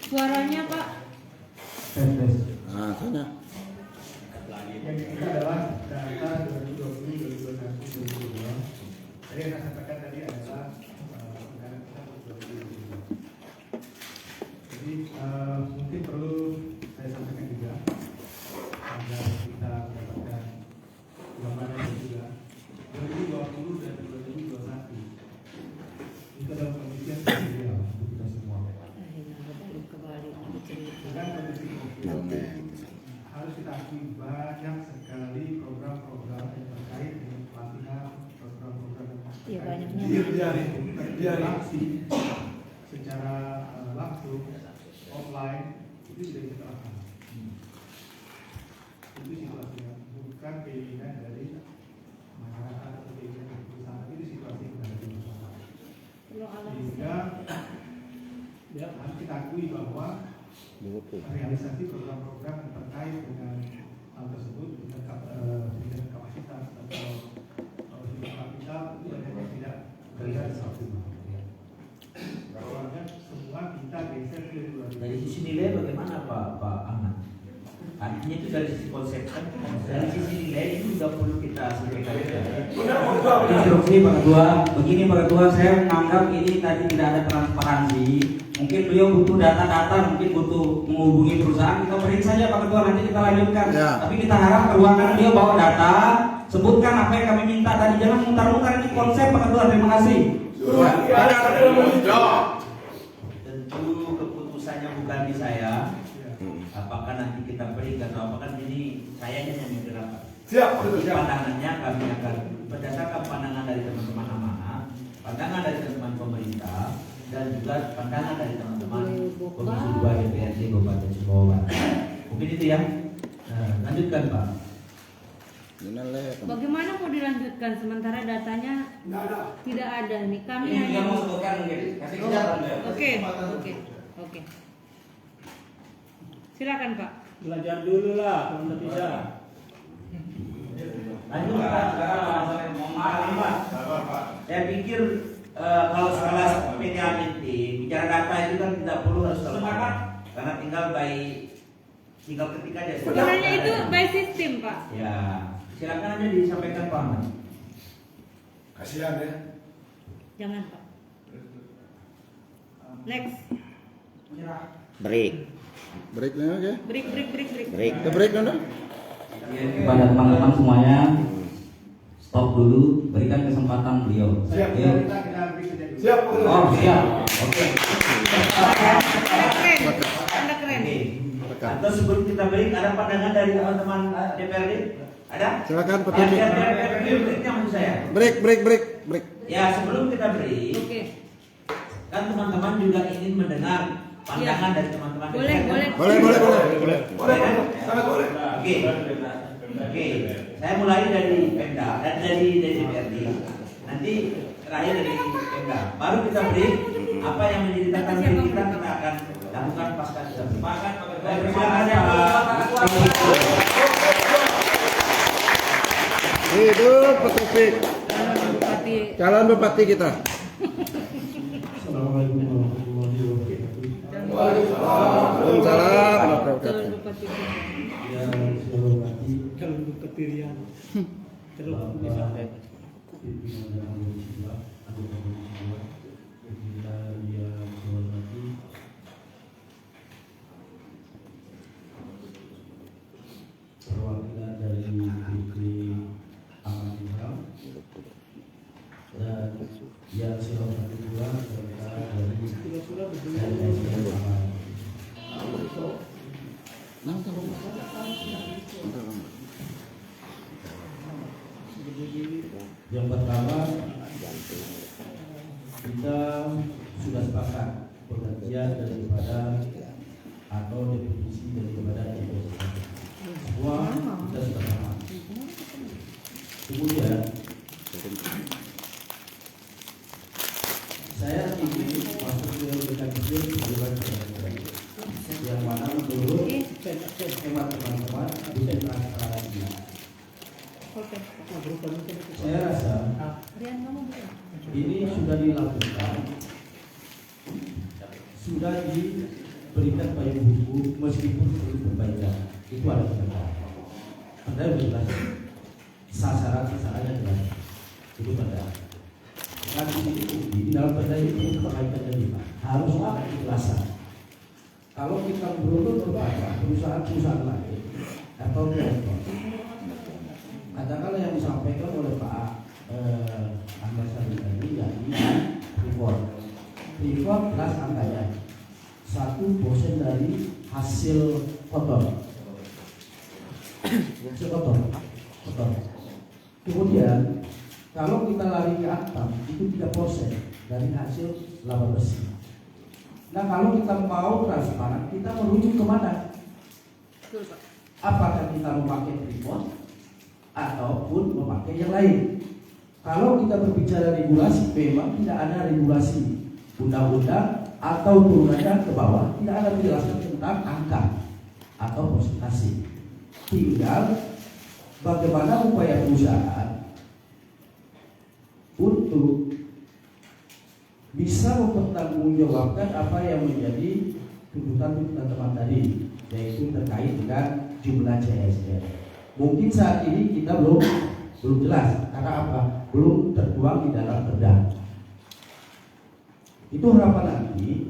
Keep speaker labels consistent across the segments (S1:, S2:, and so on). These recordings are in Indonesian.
S1: Suaranya Pak.
S2: Nah, sana.
S3: Yang ketiga adalah data 2020, 2021, 2022. Jadi yang saya sampaikan tadi adalah anggaran kita untuk 2022. Jadi mungkin perlu saya sampaikan juga agar kita mendapatkan gambaran juga 2020 dan 2021 itu adalah kondisi yang ideal untuk kita semua. Dengan kondisi harus kita akui banyak sekali program-program yang terkait dengan pelatihan, program-program yang terkait secara langsung, offline itu sudah kita lakukan. Itu situasinya, bukan keinginan dari masyarakat atau keinginan dari perusahaan, itu situasi yang ada di masyarakat. Sehingga harus kita akui bahwa realisasi program-program yang terkait dengan hal tersebut dengan kapasitas atau dengan kapital itu banyak yang tidak berjalan optimal. Soalnya semua kita geser ke 2020.
S4: Dari sisi nilai bagaimana Pak Ahmad? Artinya itu dari sisi konsep kan, dari sisi nilai itu juga perlu kita sampaikan. Instruksi Pak Ketua, begini Pak Ketua, saya menganggap ini tadi tidak ada transparansi. Mungkin beliau butuh data-data, mungkin butuh menghubungi perusahaan, kita beri saja Pak Ketua, nanti kita lanjutkan. Ya. Tapi kita harap ke ruangan beliau bawa data, sebutkan apa yang kami minta tadi, jangan mutar-mutar ini konsep Pak Ketua. Terima kasih. Tentu keputusannya bukan di saya. Apakah nanti kita beri atau apakah ini saya hanya menyerahkan. Siap. Pandangannya kami akan berdasarkan pandangan dari teman-teman amanah, pandangan dari teman-teman pemerintah, dan juga pandangan dari teman-teman Komisi 2 DPRD Kabupaten Sumbawa. Mungkin itu ya. Nah, lanjutkan Pak.
S1: Bagaimana mau dilanjutkan sementara datanya tidak ada nih? Kami hanya
S4: mau sebutkan mungkin. Kasih kesempatan.
S1: Oke. Silakan Pak.
S5: Belajar dulu lah kalau nggak bisa.
S4: Lanjut Pak. Sekarang masalah mohon maaf Pak. Saya pikir kalau skala PDAMT bicara data itu kan tidak perlu harus sepakat karena tinggal ketik aja.
S1: Sebenarnya itu by system Pak.
S4: Ya, silakan aja disampaikan Pak Ahmad.
S3: Kasihan ya.
S1: Jangan Pak. Next.
S2: Break. Breaknya oke.
S1: Break.
S2: Kita break dulu.
S4: Kepada teman-teman semuanya, stop dulu, berikan kesempatan beliau.
S3: Siap.
S4: Siap. Oh siap. Oke.
S1: Anda keren.
S4: Atau sebelum kita break, ada pandangan dari teman-teman DPRD? Ada?
S2: Silakan Pak
S4: Ya,
S2: Titi.
S4: breaknya maksud saya.
S2: Break.
S4: Ya sebelum kita break,
S1: Oke.
S4: kan teman-teman juga ingin mendengar pandangan dari teman-teman.
S1: Boleh.
S4: Sangat boleh. Oke. Saya mulai dari Pemda dan dari DPRD. Nanti terakhir dari Pemda. Baru kita break. Apa yang menjadi catatan kita akan lakukan pasca kita sepakat.
S2: Hidup Pak Taufik. Calon bupati kita.
S3: Assalamualaikum warahmatullahi wabarakatuh.
S2: Waalaikumsalam warahmatullahi wabarakatuh.
S3: Ya, saya hormati
S5: Kalau kepirian terus bisa.
S3: pimpinan dan anggota Komisi 2, kita yang saya hormati perwakilan dari DP Aman Ilham dan yang saya hormati juga serta dari LSM Aman. Yang pertama, kita sudah sepakat pengertian daripada atau definisi daripada investasi. Semua kita sudah paham. Kemudian saya ingin masuk ke mekanisme pembagian yang mana menurut hemat teman-teman bisa transparansi.
S1: Oke.
S4: Saya rasa
S1: Rian, kamu boleh.
S4: ini sudah dilakukan, sudah diberikan payung hukum meskipun belum perbaikan. Itu ada perbaikan. Anda jelas sasarannya jelas. Itu pada. Nanti di dalam perda itu perbaikannya lima. Harus ada ikhlasan. Kalau kita berurut kepada perusahaan-perusahaan lain atau direktur, katakanlah yang disampaikan oleh Pak Antasari tadi, yakni Freeport kelas angkanya 1% dari hasil kotor. Kemudian kalau kita lari ke atas itu 3% dari hasil laba bersih. Nah kalau kita mau transparan, kita merujuk kemana? Apakah kita memakai Freeport ataupun memakai yang lain? Kalau kita berbicara regulasi, memang tidak ada regulasi undang-undang atau turunannya ke bawah, tidak ada penjelasan tentang angka atau persentase. Tinggal bagaimana upaya perusahaan untuk bisa mempertanggungjawabkan apa yang menjadi tuntutan teman tadi, yaitu terkait dengan jumlah CSR. Mungkin saat ini kita belum jelas karena apa? Belum tertuang di dalam perda. Itu harapan nanti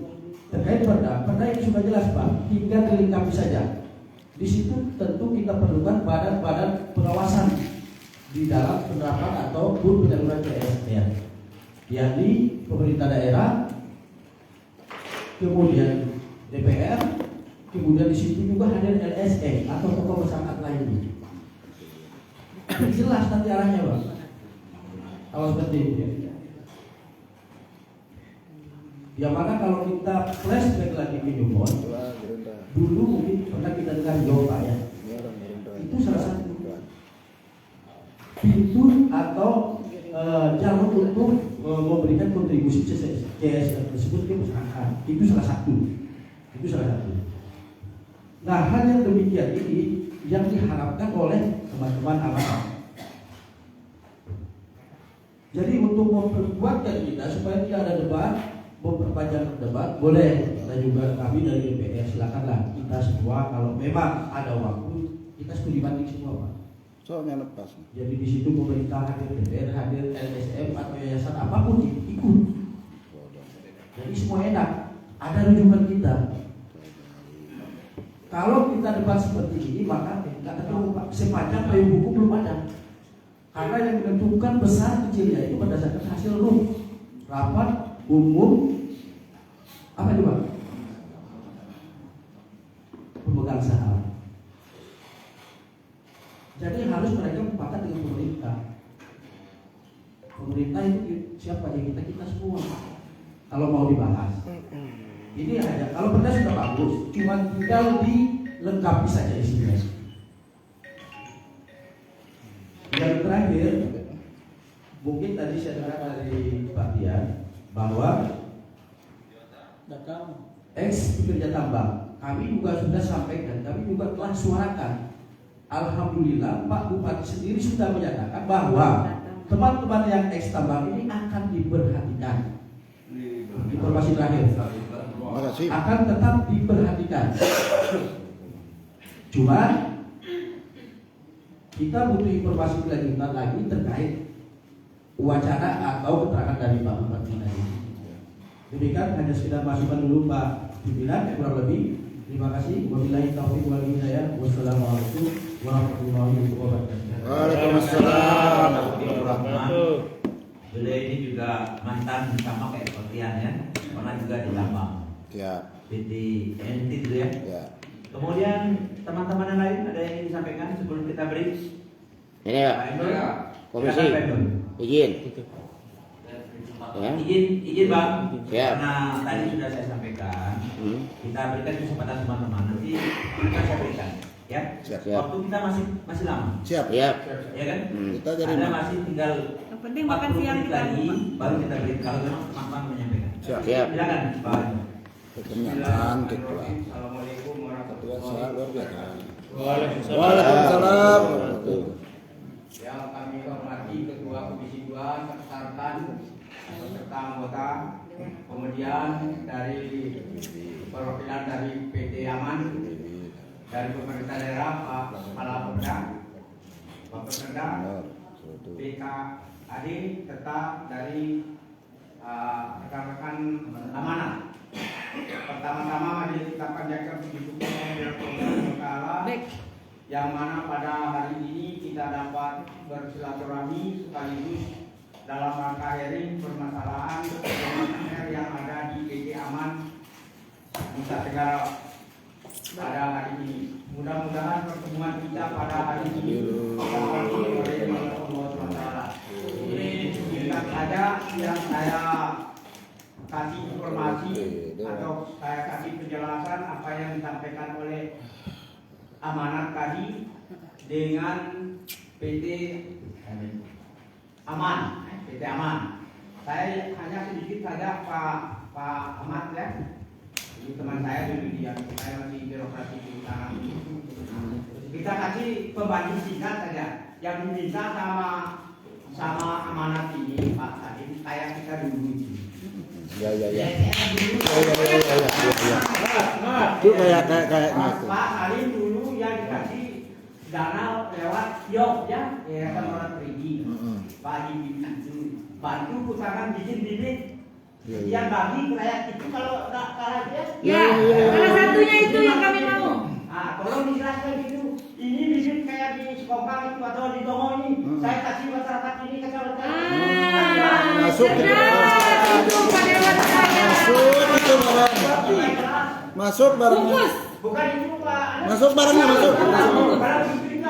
S4: terkait perda yang sudah jelas Pak, tinggal dilengkapi saja. Di situ tentu kita perlukan badan-badan pengawasan di dalam penerapan ataupun penyaluran CSR, yakni pemerintah daerah, kemudian DPR, kemudian di situ juga hadir LSM atau tokoh masyarakat lainnya. Jelas nanti arahnya Pak. Kalau seperti itu ya. Yang mana kalau kita flashback lagi ke Newport, dulu mungkin pernah kita dengar Jawa ya. Itu salah satu pintu atau jalur untuk memberikan kontribusi CSR tersebut ke masyarakat. Itu salah satu. Nah hal yang demikian ini yang diharapkan oleh teman-teman amanah. Jadi untuk memperkuatkan kita supaya tidak ada debat, memperpanjang debat, boleh. Dan juga kami dari DPR silakanlah kita semua kalau memang ada waktu kita studi banding semua Pak.
S2: Soalnya lepas.
S4: Jadi di situ pemerintah hadir, DPR hadir, LSM atau yayasan apapun ikut. Jadi semua enak, ada rujukan kita. Kalau kita debat seperti ini maka nggak ketemu Pak. Sepanjang payung hukum belum ada. Karena yang menentukan besar kecilnya itu berdasarkan hasil rapat umum apa itu Pak? Pemegang saham. Jadi harus mereka sepakat dengan pemerintah. Pemerintah itu siapa ya kita semua. Kalau mau dibahas. Ini aja. Kalau perda sudah bagus, cuma tinggal dilengkapi saja isinya. Yang terakhir, mungkin tadi saya dengar dari Pak Tian bahwa ex pekerja tambang, kami juga sudah sampaikan, kami juga telah suarakan. Alhamdulillah Pak Bupati sendiri sudah menyatakan bahwa teman-teman yang ex tambang ini akan diperhatikan. Informasi terakhir, akan tetap diperhatikan. Cuma kita butuh informasi lanjutan lagi terkait wacana atau keterangan dari Pak Bupati tadi. Demikian hanya sekedar masukan dulu Pak pimpinan, kurang lebih. Terima kasih. Wabillahi taufiq wal hidayah. Wassalamualaikum warahmatullahi wabarakatuh.
S2: Waalaikumsalam.
S4: Beliau ini juga mantan sama kayak Sofian ya, pernah juga di Lambang.
S2: Ya.
S4: Di NT dulu ya.
S2: Ya.
S4: Kemudian teman-teman yang lain ada yang ingin disampaikan sebelum kita break?
S6: Ini ya,
S4: Pak Endul,
S6: komisi
S4: silakan, Pak Endul.
S6: izin. Ya.
S4: Izin Bang.
S6: Siap.
S4: Karena tadi sudah saya sampaikan, kita berikan kesempatan teman-teman nanti akan saya berikan, ya.
S2: Siap.
S4: Waktu kita masih lama,
S2: Siap.
S6: Siap.
S4: ya kan?
S2: Kita jadi
S4: Ada masih tinggal
S1: Yang penting makan
S4: 40
S1: siang
S4: menit
S1: kita
S4: lagi,
S1: lupa.
S4: baru kita berikan kalau memang teman-teman menyampaikan.
S2: Siap.
S6: Siap.
S4: Silakan Pak.
S2: Kenyataan gitu lah.
S4: Assalamualaikum warahmatullahi
S2: Ketua saya luar biasa.
S5: Waalaikumsalam.
S2: Waalaikumsalam.
S4: wabarakatuh. Ya kami kami hormati Ketua Komisi 2 serta anggota, kemudian dari perwakilan dari PT Aman, dari pemerintah daerah Pak Kepala Pemda, Pak Pemda, BKAD, serta dari rekan-rekan amanat. Pertama-tama mari kita panjatkan puji syukur kepada Allah yang mana pada hari ini kita dapat bersilaturahmi sekaligus dalam rangka hearing permasalahan yang ada di PT Aman Nusa Tenggara pada hari ini. Mudah-mudahan pertemuan kita pada hari ini dapat oleh Allah SWT. Singkat saja yang saya kasih informasi atau saya kasih penjelasan apa yang disampaikan oleh amanat tadi dengan PT Aman. PT Aman. Saya hanya sedikit saja Pak Ahmad ya. Ini teman saya dulu dia, saya masih birokrasi di tanah ini. Kita kasih pembanding singkat saja. Yang diminta sama amanat ini Pak Sadim, kayak kita dulu ini.
S2: Ya.
S5: Mas.
S2: Itu kayaknya itu.
S4: Pak Salim dulu yang dikasih dana lewat YOP ya, Yayasan Orang Perigi. Pak Haji itu bantu pusaran bikin bibit. Yang bagi rakyat itu kalau nggak kalah dia.
S1: Ya, salah satunya itu yang kami mau.
S4: Tolong dijelaskan gitu. Ini bibit kayak di Sekopang itu atau di Tongo ini. Saya kasih masyarakat ini ke kecamatan.
S2: Masuk gitu. Masuk barangnya.
S1: Bungkus.
S4: Bukan itu Pak.
S2: Masuk barangnya masuk.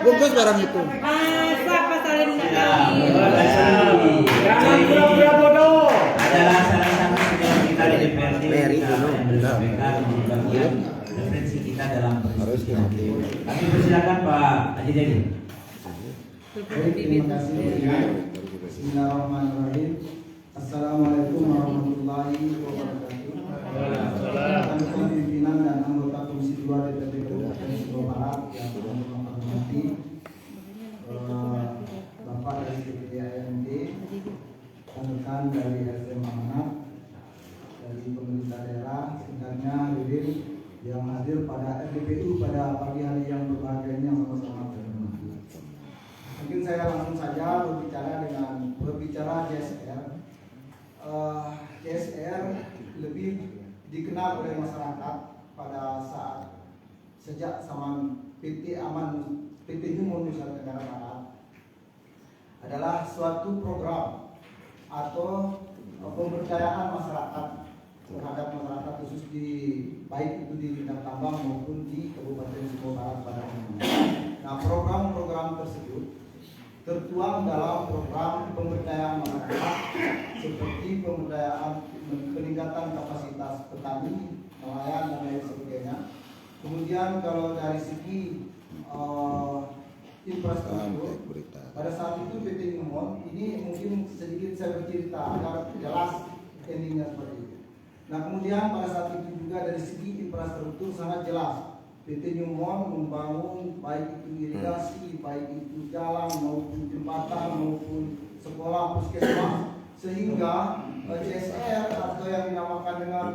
S2: Bungkus barang itu.
S1: Masa Pak Salim nggak tahu?
S5: Jangan pura-pura bodoh.
S4: Adalah salah satu yang kita di DPRD
S2: Mary,
S4: kita
S2: no.
S4: yang disampaikan di bagian referensi kita dalam
S2: Harus
S4: bersilaturahmi. Kami persilakan Pak Haji Dedi.
S7: Terima kasih. Bismillahirrahmanirrahim. Assalamualaikum warahmatullahi wabarakatuh. Kami pimpinan dan anggota Komisi 2 DPRD Kabupaten Sumbawa Barat yang kami hormati, Bapak dari DPD AMD, rekan dari SM Amanat, dari pemerintah daerah, singkatnya hadirin yang hadir pada RDPU pada pagi hari yang berbahagia ini yang sama-sama terhormati. Mungkin saya langsung saja berbicara JSR. JSR lebih dikenal oleh masyarakat pada saat sejak zaman PT Nyumon Nusa Tenggara Barat adalah suatu program atau pemberdayaan masyarakat terhadap masyarakat khusus di baik itu di bidang tambang maupun di Kabupaten Sumbawa Barat pada umumnya. Nah, program-program tersebut tertuang dalam program pemberdayaan masyarakat seperti pemberdayaan peningkatan kapasitas petani, nelayan dan lain sebagainya. Kemudian kalau dari segi infrastruktur, pada saat itu PT Nyumon ini mungkin sedikit saya bercerita agar jelas endingnya seperti itu. Nah kemudian pada saat itu juga dari segi infrastruktur sangat jelas. PT Nyumon membangun baik itu irigasi, baik itu jalan maupun jembatan maupun sekolah puskesmas, sehingga CSR atau yang dinamakan dengan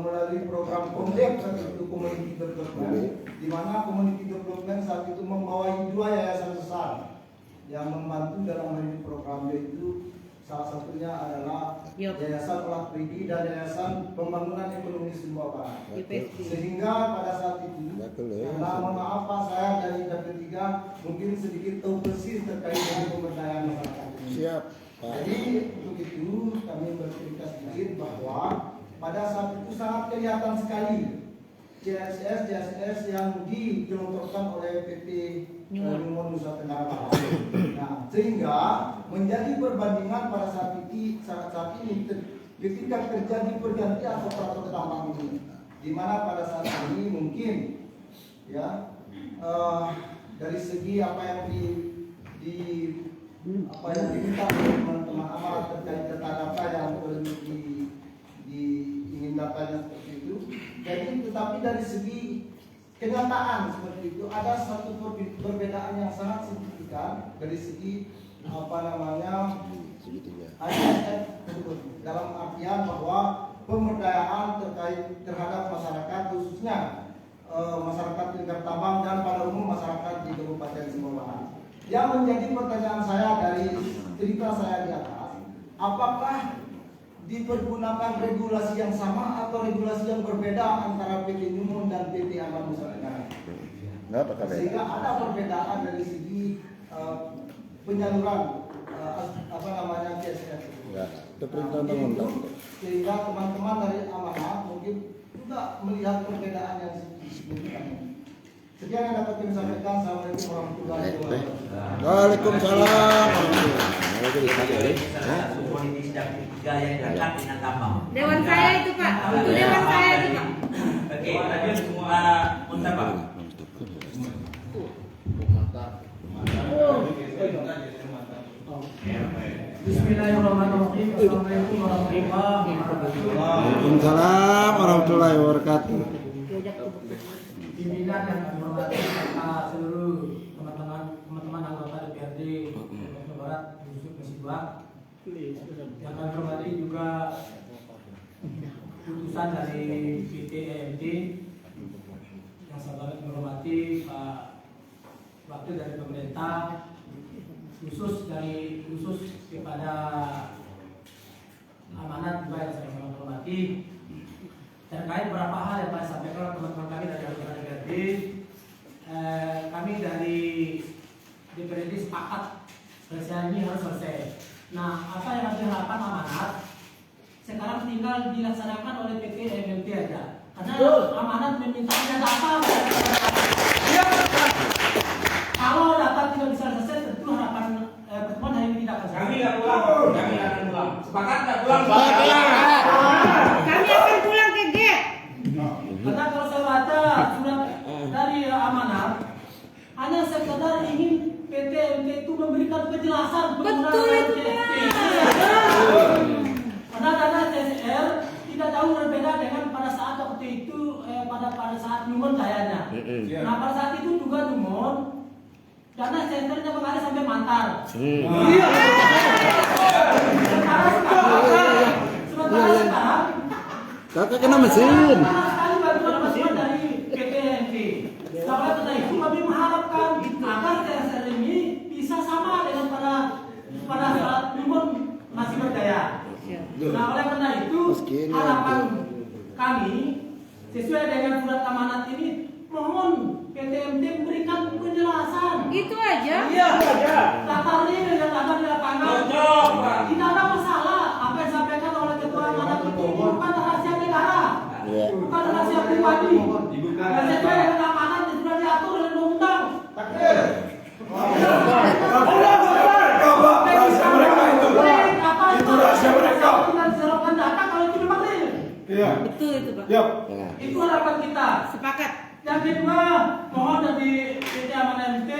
S7: melalui program KOMDEP saat itu Community Development, di mana Community Development saat itu membawahi 2 yayasan besar yang membantu dalam hal ini program, yaitu salah satunya adalah Yayasan Olah Perigi dan Yayasan Pembangunan Ekonomi Sumbawa Barat. Sehingga pada saat itu, karena mohon maaf Pak, saya dari DPR 3 mungkin sedikit tahu persis terkait dengan pemberdayaan masyarakat ini.
S2: Siap.
S7: Jadi untuk itu kami bercerita sedikit bahwa pada saat itu sangat kelihatan sekali JSS yang digelontorkan oleh PT Nyumon Nusa Tenggara Barat. Nah, sehingga menjadi perbandingan pada saat ini ketika terjadi pergantian operator tambang ini, di mana pada saat ini mungkin ya dari segi apa yang diminta oleh teman-teman amanat terkait data-data yang perlu ingin datanya seperti itu. Jadi tetapi dari segi kenyataan seperti itu ada satu perbedaan yang sangat signifikan dari segi apa namanya ASN tersebut, dalam artian bahwa pemberdayaan terhadap masyarakat, khususnya masyarakat lingkar Tabang dan pada umum masyarakat di Kabupaten Sumbawa Barat. Yang menjadi pertanyaan saya dari cerita saya di atas, apakah dipergunakan regulasi yang sama atau regulasi yang berbeda antara PT Numon dan PT Alam Nusa Tenggara? Sehingga ada perbedaan dari segi penyaluran CSR. Sehingga teman-teman dari Amanat mungkin juga melihat perbedaan yang signifikan. Sekian yang dapat kami sampaikan. Assalamualaikum warahmatullahi wabarakatuh.
S2: Waalaikumsalam.
S1: Dewan saya itu Pak, itu dewan saya itu Pak.
S4: Oke, lanjut semua Muntah Pak.
S3: Bismillahirrahmanirrahim. Assalamualaikum warahmatullahi wabarakatuh.
S2: Waalaikumsalam warahmatullahi wabarakatuh.
S3: Pimpinan yang kami hormati serta seluruh teman-teman anggota DPRD Sumatera Barat khusus Komisi 2. Yang kami hormati juga putusan dari PT EMD, yang saya hormati Pak Wakil dari pemerintah, khusus kepada Amanat juga yang saya hormati. Terkait beberapa hal yang saya sampaikan oleh teman-teman kami dari anggota DPRD, kami dari DPRD sepakat selesai ini harus selesai. Nah, apa yang harus diharapkan Amanat sekarang tinggal dilaksanakan oleh PT MMT aja. Karena Amanat meminta data. Kalau data tidak bisa selesai, tentu harapan pertemuan hari ini tidak akan selesai.
S5: Kami nggak pulang. Sepakat nggak pulang?
S1: Kami akan pulang ke gate.
S3: Karena kalau saya baca surat dari Amanat, hanya sekedar ingin PT MT itu memberikan penjelasan
S1: Betul itu Pak.
S3: Karena dana CSR tidak jauh berbeda dengan pada saat waktu itu pada saat Numon kayaknya. Nah pada saat itu juga Numon dana CSR-nya mengalir sampai Mantar. Sementara sekarang
S2: Kakak kena mesin.
S3: sekali bantuan dari PTNT. Oleh karena itu kami mengharapkan agar CSR ini bisa sama dengan pada saat Numon masih berdaya. Nah oleh karena itu harapan kami sesuai dengan surat amanat ini, mohon PTMT memberikan penjelasan.
S1: Itu aja.
S5: Iya, aja.
S3: Tata real yang ada di lapangan. Tidak ada masalah apa yang disampaikan oleh ketua amanat itu bukan rahasia negara, bukan rahasia pribadi. Dan sesuai dengan amanat yang sudah diatur oleh undang-undang. Itu rahasia mereka. Diserahkan data kalau itu memang real.
S5: Iya.
S1: Betul itu Pak.
S3: Itu harapan kita.
S1: Sepakat.
S3: Yang kedua, mohon dari PT Amanat MT,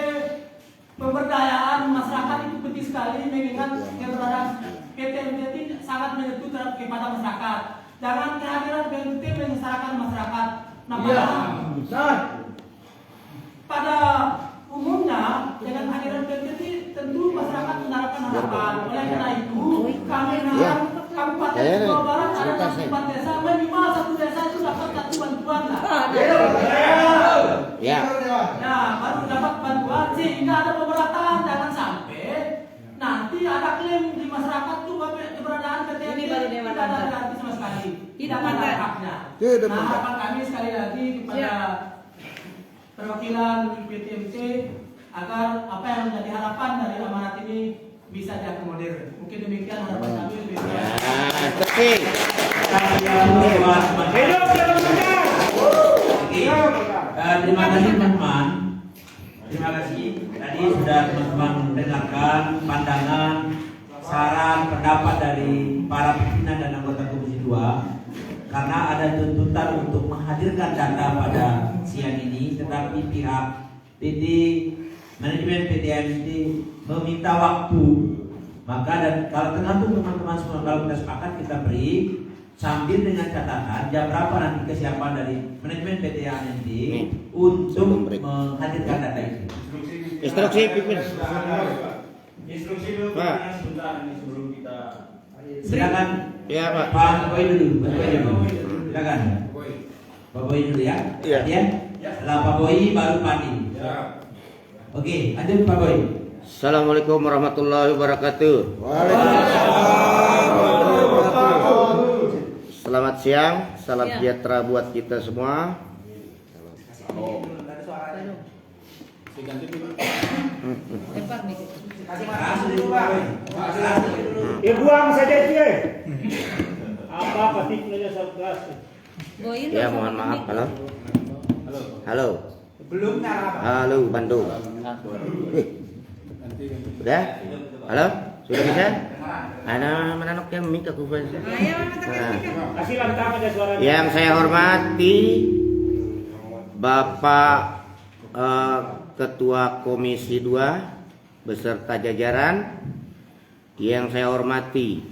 S3: pemberdayaan masyarakat itu penting sekali, mengingat keberadaan PT MT sangat menyentuh kepada masyarakat. Jangan kehadiran BMT menyengsarakan masyarakat. Nah, pada umumnya dengan kehadiran BMT tentu masyarakat mengharapkan harapan. Oleh karena itu, kami mengharap Kabupaten Sumbawa Barat ada 4 desa, minimal 1 desa itu dapat satu bantuan lah.
S6: Ya.
S3: Nah, baru dapat bantuan sehingga ada pemerataan, jangan sampai nanti ada klaim di masyarakat tuh keberadaan PT
S1: Ini baru Dewan
S3: tidak ada arti sama sekali, tidak ada haknya. Nah, harapan kami sekali lagi kepada perwakilan PTMT agar apa yang menjadi harapan dari amanat ini bisa diakomodir. Mungkin demikian harapan kami.
S6: Terima
S4: Terima kasih teman-teman. Terima kasih. Tadi sudah teman-teman mendengarkan pandangan, saran, pendapat dari para pimpinan dan anggota Komisi 2. Karena ada tuntutan untuk menghadirkan data pada siang ini, tetapi pihak PT manajemen PT MT meminta waktu. Maka dan kalau tergantung teman-teman semua, kalau kita sepakat kita beri sambil dengan catatan jam berapa nanti kesiapan dari manajemen PT ANT untuk menghadirkan data itu.
S6: Instruksi pimpin.
S5: Instruksi dulu
S2: Pak.
S5: sebentar ini sebelum kita.
S4: Silakan.
S2: Iya, Pak.
S4: Pak Boy dulu. Pak Boy dulu. Silakan. Pak Boy dulu ya.
S2: Iya.
S4: Ya. Setelah Pak Boy baru Padi. Oke, lanjut Pak Boy.
S6: Assalamualaikum warahmatullahi wabarakatuh. Selamat siang, salam
S1: Iya.
S6: sejahtera buat kita semua.
S1: Lempar nih.
S3: Buang saja itu ya. Apa petiknya satu kelas?
S1: Goin
S6: Ya,
S1: dong
S6: mohon
S1: sama
S6: maaf.
S1: ini.
S6: Halo. Halo.
S5: Belum nyala.
S6: Halo Bandung. Udah? Halo? Sudah bisa? Ada menanok yang mic aku.
S1: Ayo,
S6: Nah.
S3: Kasih lantang aja suaranya.
S6: Yang saya hormati Bapak Ketua Komisi 2 beserta jajaran. Yang saya hormati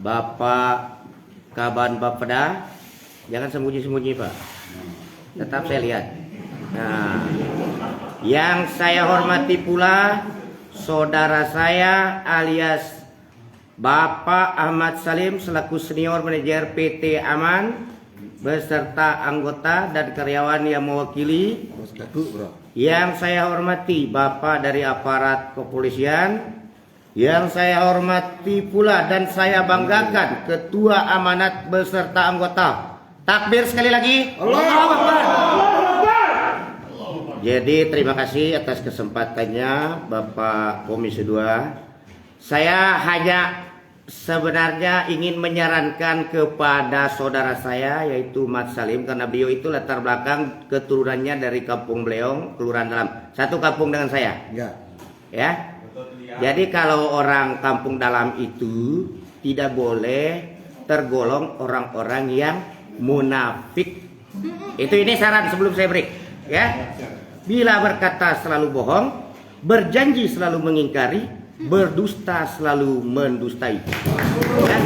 S6: Bapak Kaban Bapeda. Jangan sembunyi-sembunyi, Pak. Tetap saya lihat. Nah, yang saya hormati pula saudara saya alias Bapak Ahmad Salim selaku senior manajer PT Aman beserta anggota dan karyawan yang mewakili. Yang saya hormati Bapak dari aparat kepolisian. Yang saya hormati pula dan saya banggakan Ketua Amanat beserta anggota. Takbir sekali lagi. Allahu Akbar. Jadi terima kasih atas kesempatannya Bapak Komisi 2. Saya hanya sebenarnya ingin menyarankan kepada saudara saya yaitu Mat Salim, karena beliau itu latar belakang keturunannya dari Kampung Bleong, Kelurahan Dalam. Satu kampung dengan saya. Ya. Jadi kalau orang Kampung Dalam itu tidak boleh tergolong orang-orang yang munafik. Ini saran sebelum saya break, ya. Bila berkata selalu bohong, berjanji selalu mengingkari, berdusta selalu mendustai. Ya.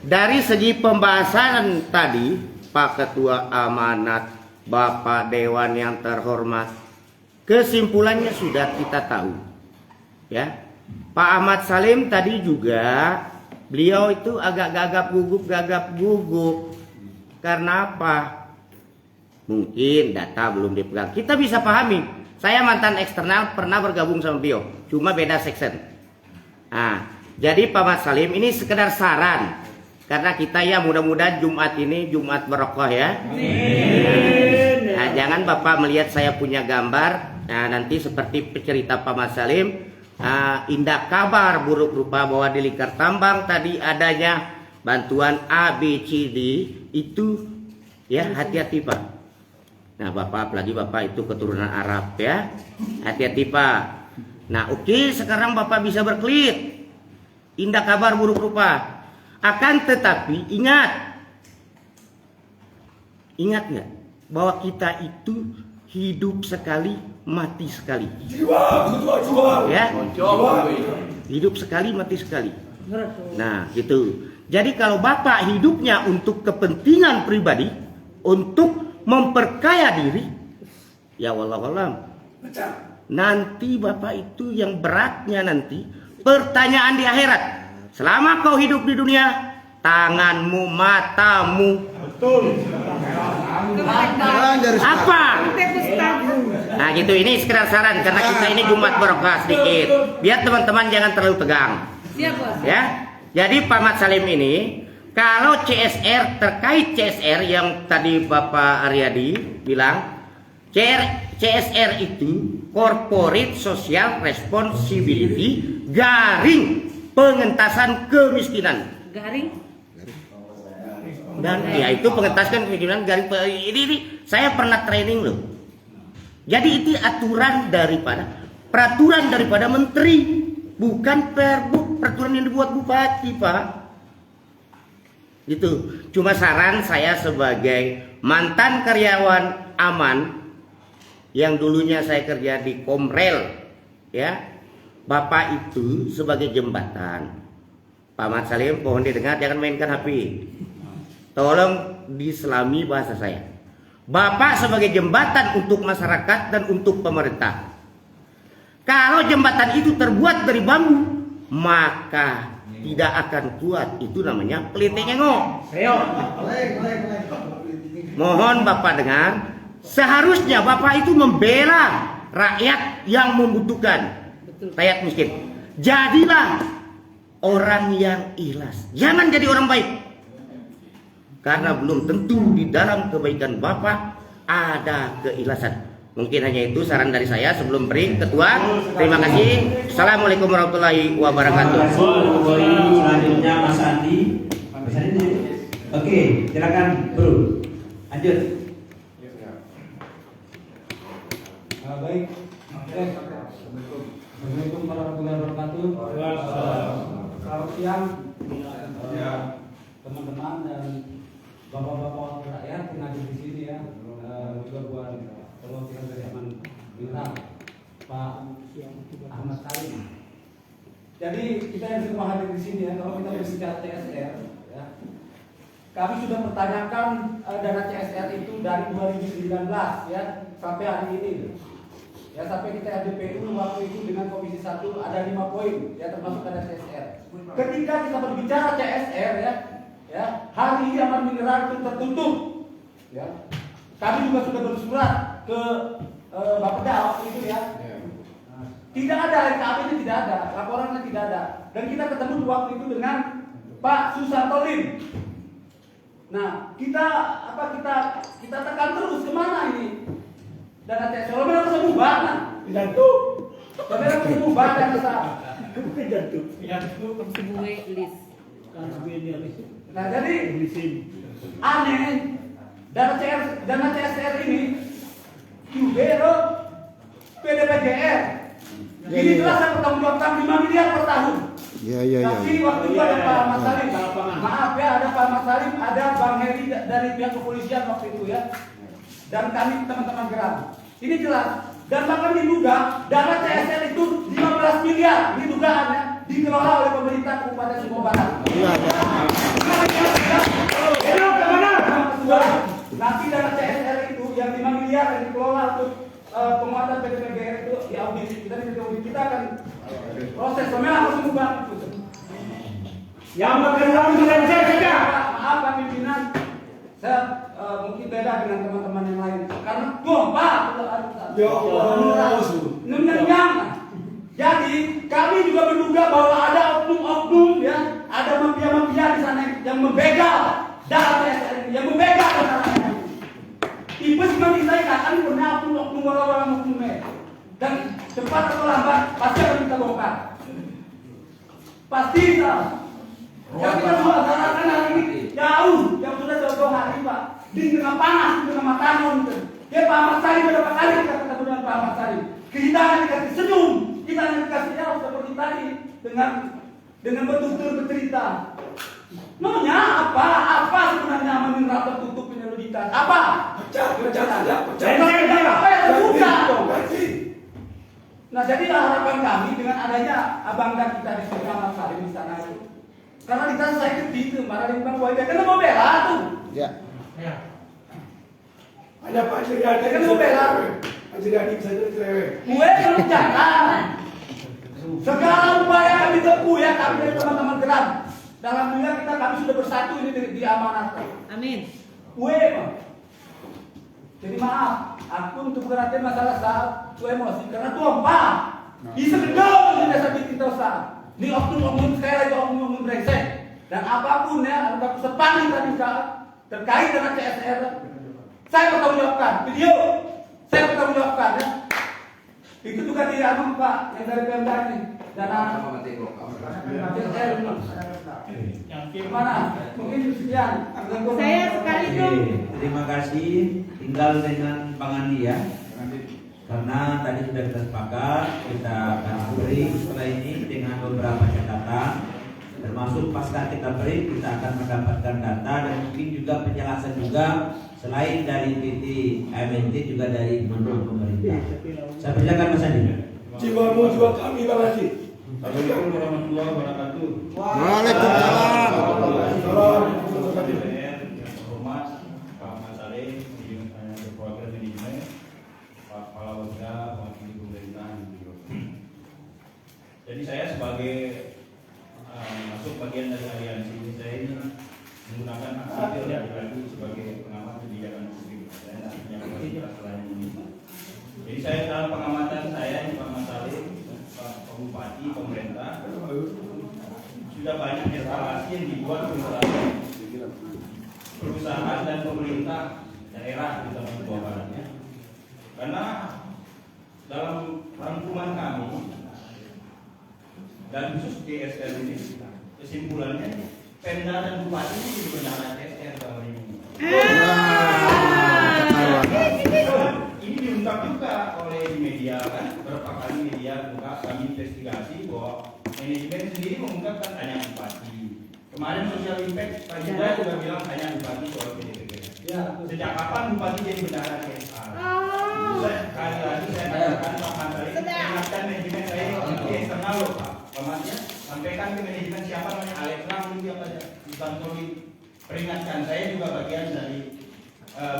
S6: Dari segi pembahasan tadi, Pak Ketua Amanat, Bapak Dewan yang terhormat, kesimpulannya sudah kita tahu. Ya. Pak Ahmad Salim tadi juga beliau itu agak gagap gugup. Karena apa? Mungkin data belum dipegang. Kita bisa pahami. Saya mantan eksternal pernah bergabung sama beliau. Cuma beda section. Nah, jadi Pak Ahmad Salim ini sekedar saran. Karena kita ya mudah-mudahan Jumat ini Jumat berkah ya. Nah, jangan Bapak melihat saya punya gambar. Nah, nanti seperti cerita Pak Ahmad Salim. Indah kabar buruk rupa bahwa di Lingkar Tambang tadi adanya bantuan ABCD itu ya, hati-hati Pak. Nah Bapak, apalagi Bapak itu keturunan Arab ya, hati-hati Pak. Nah oke, sekarang Bapak bisa berkelit. Indah kabar buruk rupa. Akan tetapi ingat nggak bahwa kita itu hidup sekali, mati sekali. Ya, hidup sekali, mati sekali. Nah gitu. Jadi kalau Bapak hidupnya untuk kepentingan pribadi, untuk memperkaya diri, ya wallahualam, nanti Bapak itu yang beratnya nanti pertanyaan di akhirat. Selama kau hidup di dunia, tanganmu, matamu, apa? Nah gitu, ini sekedar saran karena kita ini Jumat berkah sedikit, biar teman-teman jangan terlalu tegang.
S1: Siap, Bos.
S6: Ya, jadi Pak Ahmad Salim ini kalau CSR, terkait CSR yang tadi Bapak Aryadi bilang, CSR itu Corporate Social Responsibility garing pengentasan kemiskinan.
S1: Garing.
S6: Dan ya itu pengentasan kemiskinan garing. Ini saya pernah training loh. Jadi itu peraturan daripada menteri, bukan peraturan yang dibuat bupati Pak. Itu cuma saran saya sebagai mantan karyawan Aman yang dulunya saya kerja di Komrel, ya. Bapak itu sebagai jembatan. Pak Ahmad Salim, mohon didengar, jangan mainkan HP. Tolong diselami bahasa saya. Bapak sebagai jembatan untuk masyarakat dan untuk pemerintah. Kalau jembatan itu terbuat dari bambu, maka tidak akan kuat. Itu namanya pelite ngengok. Mohon Bapak dengar, seharusnya Bapak itu membela rakyat yang membutuhkan, rakyat miskin. Jadilah orang yang ikhlas, jangan jadi orang baik. Karena belum tentu di dalam kebaikan Bapak ada keikhlasan. Mungkin hanya itu saran dari saya sebelum break. Ketua, terima kasih. Assalamualaikum warahmatullahi wabarakatuh.
S4: Selanjutnya Mas Andi. Oke, silakan Bro. Lanjut.
S8: Baik. Assalamualaikum warahmatullahi wabarakatuh. Selamat siang teman-teman dan bapak-bapak rakyat yang hadir di sini ya. Juga buat perwakilan dari Aman Mineral, Pak Ahmad Salim. Jadi kita yang semua hadir di sini ya, kalau kita berbicara CSR ya, kami sudah pertanyakan dana CSR itu dari 2019 ya sampai hari ini. Ya sampai kita RDPU waktu itu dengan Komisi 1 ada 5 poin ya termasuk dana CSR. Ketika kita berbicara CSR ya hari Aman Mineral itu tertutup ya. Kami juga sudah bersurat ke Bapeda waktu itu ya. Tidak ada LKP ini, tidak ada laporannya, tidak ada. Dan kita ketemu waktu itu dengan Pak Susanto Lim. Nah kita tekan terus kemana ini dana CSR. Kalau memang bisa bubar, nah
S3: Pidato.
S8: kalau memang bisa bubar dan bisa.
S1: Sebuah list.
S8: Nah jadi aneh dana CSR ini Kubero PDPGR ini jelas saya pertanggungjawabkan 5 miliar per tahun. Tapi waktu itu ada Pak Mas Salim, maaf ya, ada Pak Mas Salim, ada Bang Heri dari pihak kepolisian waktu itu ya, dan kami teman-teman gerak. Ini jelas dan bahkan diduga dana CSR itu 15 miliar ini dugaannya dikelola oleh pemerintah Kabupaten Sumbawa Barat. Nanti dana CSR itu yang 5 miliar yang dikelola untuk penguatan PDPGR itu diaudit. Kita akan proses. Memang harus mengubah itu.
S3: Yang bekerja dengan saya juga.
S8: Maaf Pak pimpinan, saya mungkin beda dengan teman-teman yang lain. Karena Pak, jadi kami juga menduga bahwa ada oknum-oknum ya, ada mafia-mafia di sana yang membegal dana CSR ini, yang membegal dana ini. Ibu seperti saya katakan pernah oknum orang oknumnya, dan cepat atau lambat pasti akan kita bongkar. Pasti tahu. Yang kita melaksanakan hari ini jauh, yang sudah jauh hari Pak, di tengah panas, di tengah matahari. Ya Pak Ahmad Salim berapa kali kita ketemu dengan Pak Ahmad Salim. Kita hanya dikasih senyum, kita hanya dikasih jauh seperti tadi dengan betul-betul bercerita. Nonya apa sebenarnya Aman Mineral tertutup penyelidikan? Apa? Pecah saja. Apa yang terbuka dong? Nah jadi harapan kami dengan adanya abang dan kita di sini Ahmad Salim di sana itu, karena kita saya itu marah dengan Bang Wajah, kan mau bela tuh.
S2: Ya.
S3: Ada Pak Jiryadi.
S8: Kan mau bela.
S3: Pak Jiryadi bisa jadi cewek.
S8: Gue belum jangan. Segala upaya kami tempuh ya kami dari teman-teman gerak. Dalam dunia kami sudah bersatu ini di amanat.
S1: Amin.
S8: Gue jadi maaf, aku untuk berhati masalah saat emosi karena tuh apa? Bisa kedua di desa bikin dosa. Ini oknum sekali lagi oknum brengsek dan apapun ya, aku sepanjang tadi terkait dengan CSR, saya bertanggung jawabkan. Video, saya bertanggung jawabkan ya. Itu juga di Pak yang dari Pemda ini dan CSR mana? Mungkin sekian.
S1: Saya sekali dong.
S4: Terima kasih. Tinggal dengan Bang Andi ya. Karena tadi sudah kita sepakat, kita akan break setelah ini dengan beberapa catatan. Termasuk pasca kita break, kita akan mendapatkan data dan mungkin juga penjelasan juga selain dari PT MNT juga dari teman-teman pemerintah. Saya persilakan Mas Andi.
S3: Jiwamu jiwa kami Bang Haji.
S5: Assalamualaikum warahmatullahi wabarakatuh.
S2: Waalaikumsalam.
S5: Hormat Pak Ahmad Salim, perwakilan manajemen, Pak Kepala Bapeda, wakil pemerintahan. Jadi saya sebagai masuk bagian dari aliansi ini, saya ini menggunakan hak sipil ya, lagi sebagai pengamat kebijakan publik. Saya tidak punya kapasitas selain ini. Jadi saya dalam pengamatan saya, Pak Masalim, Pak Bupati, pemerintah, sudah banyak eskalasi yang dibuat perusahaan dan pemerintah daerah di Jawa Barat ya. Karena dalam rangkuman kami dan khusus DSR ini, kesimpulannya Pemda dan Bupati ini jadi bendahara DSR tahun ini. Ini diungkap juga oleh media kan, beberapa kali media ungkap, kami investigasi bahwa manajemen sendiri mengungkapkan hanya Bupati. Kemarin Social Impact Pak Yuda juga bilang hanya Bupati soal PDPG.
S8: Ya,
S5: Sejak kapan Bupati jadi bendahara DSR? Sekali lagi saya katakan Pak Menteri, ingatkan manajemen saya di eksternal loh Pak. Pamannya sampaikan ke manajemen siapa namanya Alex Ram ini apa aja dibantuin. Peringatkan saya juga bagian dari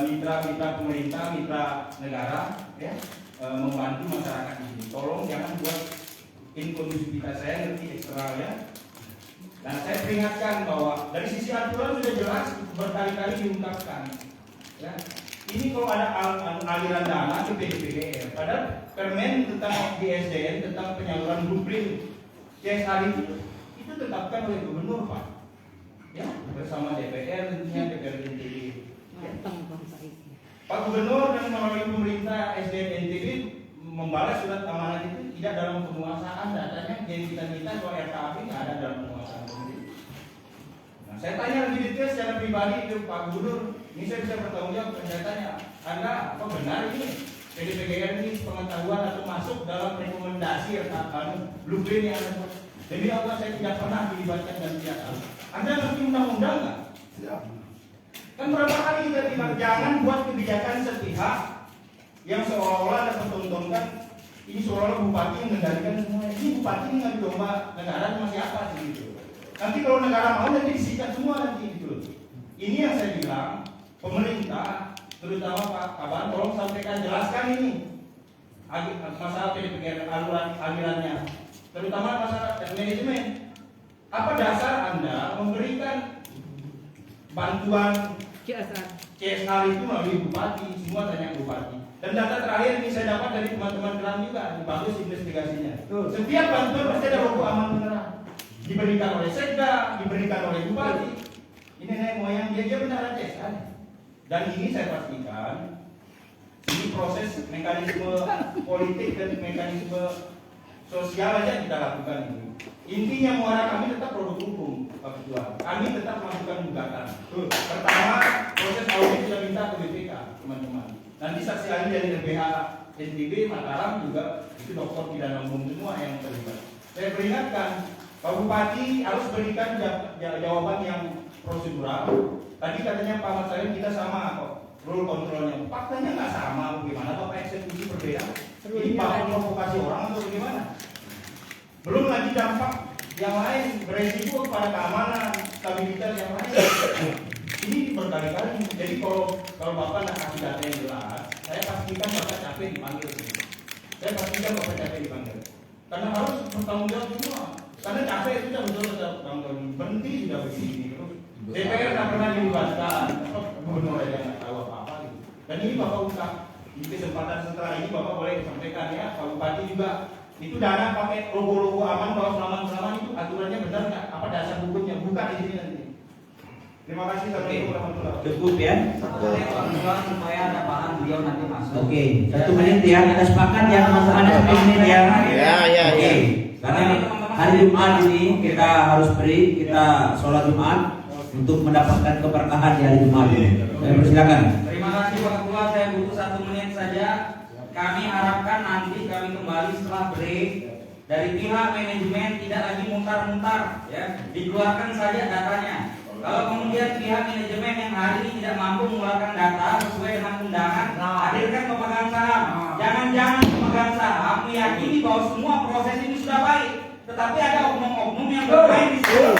S5: mitra-mitra pemerintah, mitra negara ya, membantu masyarakat di sini. Tolong jangan buat inklusivitas saya ngerti eksternal ya. Nah saya peringatkan bahwa dari sisi aturan sudah jelas berkali-kali diungkapkan ya. Ini kalau ada aliran dana ke PDPGR, padahal permen tentang DSDN tentang penyaluran blueprint CSR itu ditetapkan oleh gubernur Pak, ya bersama DPR tentunya DPR NTB. Pak Gubernur dan melalui pemerintah SDM NTB membalas surat amanat itu tidak dalam penguasaan datanya, jadi kita soal RKAP nggak ada dalam penguasaan pemerintah. Nah, saya tanya lebih detail secara pribadi ke Pak Gubernur. Ini saya bisa bertanggung jawab. Saya tanya, Anda apa benar ini PDPGR ini pengetahuan atau masuk dalam rekomendasi atau blueprint yang ada? Demi Allah saya tidak pernah dilibatkan dan tidak tahu. Anda ngerti undang-undang nggak? Kan berapa kali kita bilang jangan buat kebijakan sepihak yang seolah-olah ada pertontonkan ini seolah-olah bupati yang mengendalikan semuanya. Ini bupati ini ngambil domba negara sama siapa sih gitu. Nanti kalau negara mau nanti disikat semua nanti gitu. Ini yang saya bilang. Pemerintah, terutama Pak Kabar, tolong sampaikan, jelaskan ini masalah PDPGR, alirannya, terutama masalah manajemen. Apa dasar Anda memberikan bantuan CSR itu melalui Bupati, semua tanya Bupati. Dan data terakhir ini saya dapat dari teman-teman kelam juga, bagus investigasinya. Setiap bantuan pasti ada logo aman beneran, diberikan oleh Sekda, diberikan oleh Bupati. Ini nenek moyang dia benar CSR. Dan ini saya pastikan, ini proses mekanisme politik dan mekanisme sosial aja kita lakukan ini. Intinya muara kami tetap produk hukum, Pak Ketua. Kami tetap melakukan gugatan. Pertama, proses audit sudah minta ke BPK, teman-teman. Nanti saksi ahli dari LBH NTB, Mataram juga itu dokter pidana umum semua yang terlibat. Saya peringatkan, Pak Bupati harus berikan jawaban yang prosedural. Tadi katanya Pak Masalim kita sama kok rule kontrolnya. Faktanya nggak sama, bagaimana Bapak eksekusi berbeda? Ini Bapak provokasi orang atau bagaimana? Belum lagi dampak yang lain beresiko pada keamanan, stabilitas yang lain. Ini berkali-kali. Jadi kalau Bapak nggak kasih data yang jelas, saya pastikan Bapak capek dipanggil. Saya pastikan Bapak capek dipanggil. Karena harus bertanggung jawab semua. Karena capek itu sudah betul-betul berhenti sudah begini. DPR tak pernah dilibatkan, gubernur aja nggak tahu apa-apa gitu. Dan ini Bapak ungkap di kesempatan setelah ini Bapak boleh sampaikan ya, Pak Bupati juga itu dana pakai logo-logo aman kalau selaman itu aturannya benar nggak? Apa dasar hukumnya? Buka di sini nanti. Terima kasih.
S4: Cukup ya.
S8: supaya ada bahan beliau nanti masuk.
S4: Oke, 1 menit ya. Kita sepakat ya teman-teman 1 menit ya.
S6: Ya.
S4: Oke. Karena hari Jumat ini kita harus beri, kita sholat Jumat untuk mendapatkan keberkahan di hari Jumat. Saya persilakan.
S8: Terima kasih Pak Ketua, saya butuh 1 menit saja. Kami harapkan nanti kami kembali setelah break dari pihak manajemen tidak lagi mutar-mutar, ya, dikeluarkan saja datanya. Kalau kemudian pihak manajemen yang hari ini tidak mampu mengeluarkan data sesuai dengan undangan, hadirkan pemegang saham. Jangan-jangan pemegang saham meyakini bahwa semua proses ini sudah baik, tetapi ada oknum-oknum yang bermain di situ.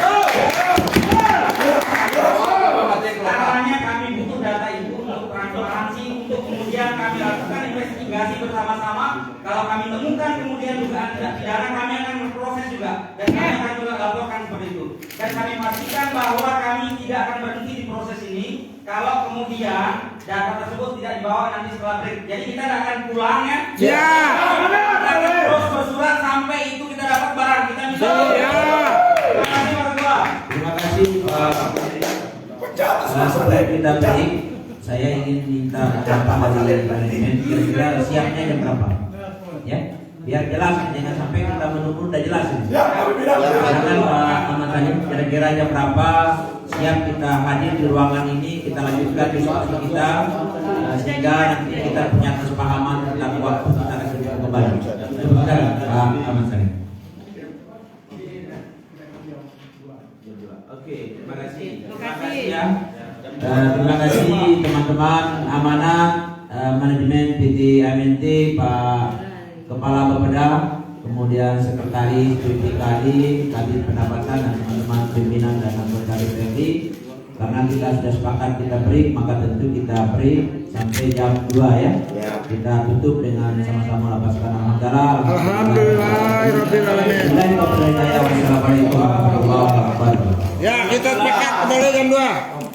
S8: Caranya kami butuh data itu untuk transparansi, untuk kemudian kami lakukan investigasi bersama-sama. Kalau kami temukan kemudian dugaan tidak pidana, kami akan berproses
S4: Dan kami akan juga laporkan seperti itu. Dan kami pastikan bahwa kami tidak akan berhenti di proses ini kalau kemudian data tersebut tidak dibawa nanti setelah break. Jadi kita tidak akan pulang ya.
S2: Ya.
S4: Kita akan terus bersurat sampai itu kita dapat barang kita bisa. Terima kasih Pak Ketua.
S8: Terima kasih Pak. Sebelum kita break, saya ingin minta berapa dari manajemen kira-kira siapnya jam berapa? Ya, biar jelas, jangan sampai kita menunggu udah jelas ini. Silakan Pak Ahmad Salim, kira-kira jam berapa siap kita hadir di ruangan ini, kita lanjutkan diskusi kita sehingga nanti kita punya kesepahaman tentang waktu kita akan kembali. Silakan Pak Ahmad Salim.
S4: Oke, terima kasih.
S1: Terima kasih.
S4: Ya. Terima kasih teman-teman amanah manajemen PT AMNT, Pak Kepala Bapeda, kemudian Sekretaris BPKD, Kadin Pendapatan dan teman-teman pimpinan dan anggota DPRD. Karena kita sudah sepakat kita break, maka tentu kita break sampai jam 2 ya. Kita tutup dengan sama-sama lapaskan alhamdulillah.
S2: Alhamdulillahirabbil alamin.
S8: Wassalamualaikum warahmatullahi wabarakatuh.
S2: Ya, kita sepakat kembali jam 2.